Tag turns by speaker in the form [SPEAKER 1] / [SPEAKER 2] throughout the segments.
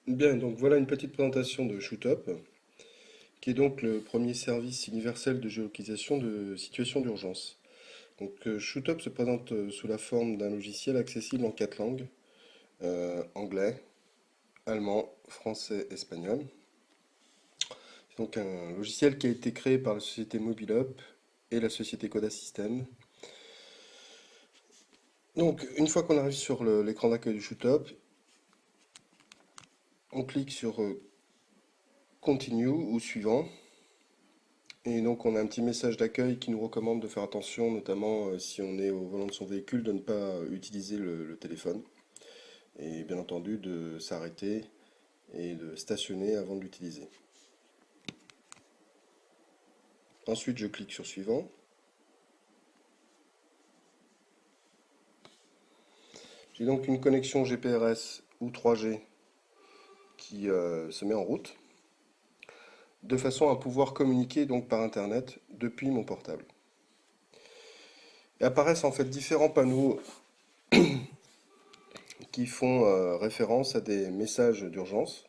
[SPEAKER 1] Bien, donc voilà une petite présentation de ShootUp, qui est donc le premier service universel de géolocalisation de situations d'urgence. Donc ShootUp se présente sous la forme d'un logiciel accessible en quatre langues, anglais, allemand, français, espagnol. C'est donc un logiciel qui a été créé par la société MobileUp et la société Coda System. Donc une fois qu'on arrive sur l'écran d'accueil du ShootUp, on clique sur Continue ou Suivant. Et donc on a un petit message d'accueil qui nous recommande de faire attention, notamment si on est au volant de son véhicule, de ne pas utiliser le téléphone. Et bien entendu de s'arrêter et de stationner avant de l'utiliser. Ensuite je clique sur Suivant. J'ai donc une connexion GPRS ou 3G qui se met en route, de façon à pouvoir communiquer donc par Internet depuis mon portable. Et apparaissent en fait différents panneaux qui font référence à des messages d'urgence.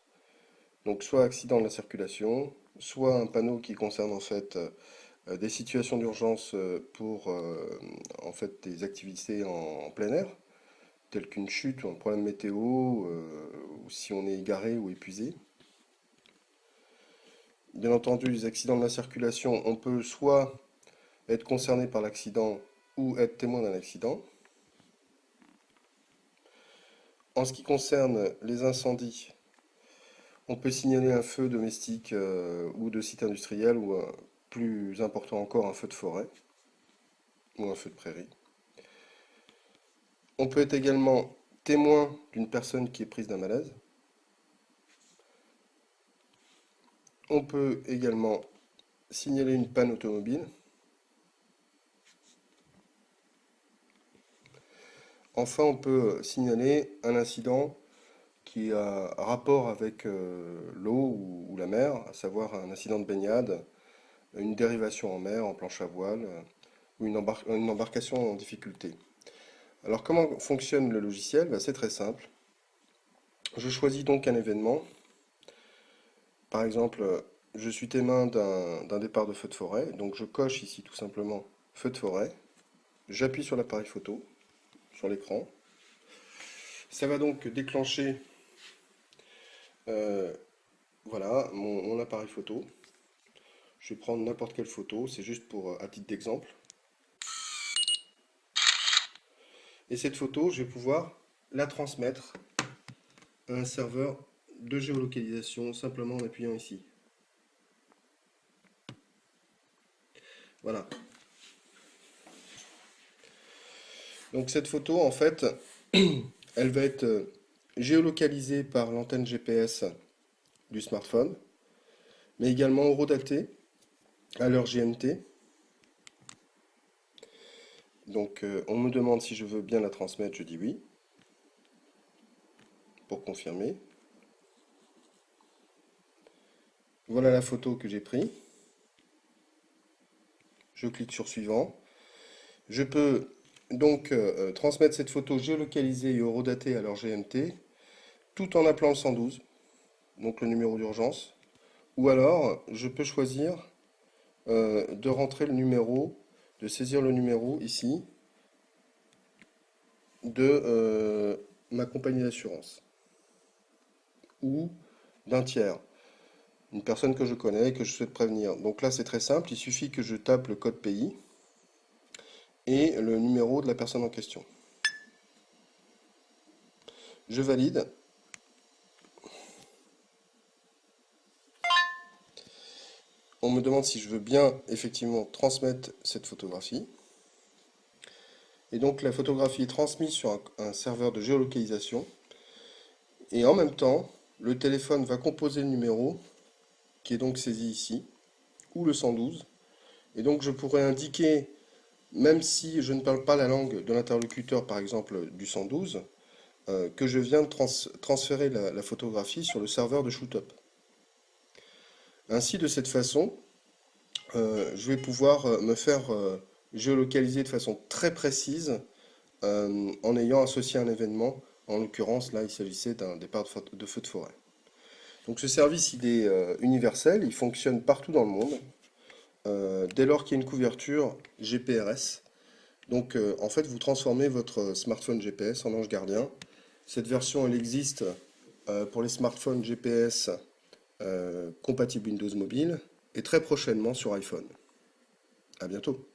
[SPEAKER 1] Donc soit accident de la circulation, soit un panneau qui concerne en fait des situations d'urgence pour en fait des activités en plein air, telles qu'une chute ou un problème météo, ou si on est égaré ou épuisé. Bien entendu, les accidents de la circulation, on peut soit être concerné par l'accident ou être témoin d'un accident. En ce qui concerne les incendies, on peut signaler un feu domestique ou de site industriel ou plus important encore un feu de forêt ou un feu de prairie. On peut être également témoin d'une personne qui est prise d'un malaise. On peut également signaler une panne automobile. Enfin, on peut signaler un incident qui a rapport avec l'eau ou la mer, à savoir un incident de baignade, une dérivation en mer, en planche à voile, ou une embarcation en difficulté. Alors comment fonctionne le logiciel? Ben, c'est très simple. Je choisis donc un événement. Par exemple, je suis témoin d'un départ de feu de forêt, donc je coche ici tout simplement feu de forêt. J'appuie sur l'appareil photo, sur l'écran. Ça va donc déclencher euh, voilà, mon appareil photo. Je vais prendre n'importe quelle photo, c'est juste pour à titre d'exemple. Et cette photo, je vais pouvoir la transmettre à un serveur de géolocalisation simplement en appuyant ici. Voilà. Donc cette photo, en fait, elle va être géolocalisée par l'antenne GPS du smartphone, mais également horodatée à l'heure GMT. Donc on me demande si je veux bien la transmettre, je dis oui, pour confirmer. Voilà la photo que j'ai prise. Je clique sur suivant. Je peux donc transmettre cette photo géolocalisée et horodatée à l'heure GMT, tout en appelant le 112, donc le numéro d'urgence. Ou alors, je peux choisir de rentrer le numéro, de saisir le numéro ici de ma compagnie d'assurance ou d'un tiers, une personne que je connais et que je souhaite prévenir. Donc là, c'est très simple, il suffit que je tape le code pays et le numéro de la personne en question. Je valide. On me demande si je veux bien effectivement transmettre cette photographie. Et donc la photographie est transmise sur un serveur de géolocalisation. Et en même temps, le téléphone va composer le numéro, qui est donc saisi ici, ou le 112. Et donc je pourrais indiquer, même si je ne parle pas la langue de l'interlocuteur, par exemple du 112, que je viens de transférer la photographie sur le serveur de ShootUp. Ainsi, de cette façon, je vais pouvoir me faire géolocaliser de façon très précise en ayant associé un événement. En l'occurrence, là, il s'agissait d'un départ de feu de forêt. Donc ce service, il est universel, il fonctionne partout dans le monde, dès lors qu'il y a une couverture GPRS. Donc en fait, vous transformez votre smartphone GPS en ange gardien. Cette version, elle existe pour les smartphones GPS compatibles Windows Mobile et très prochainement sur iPhone. À bientôt.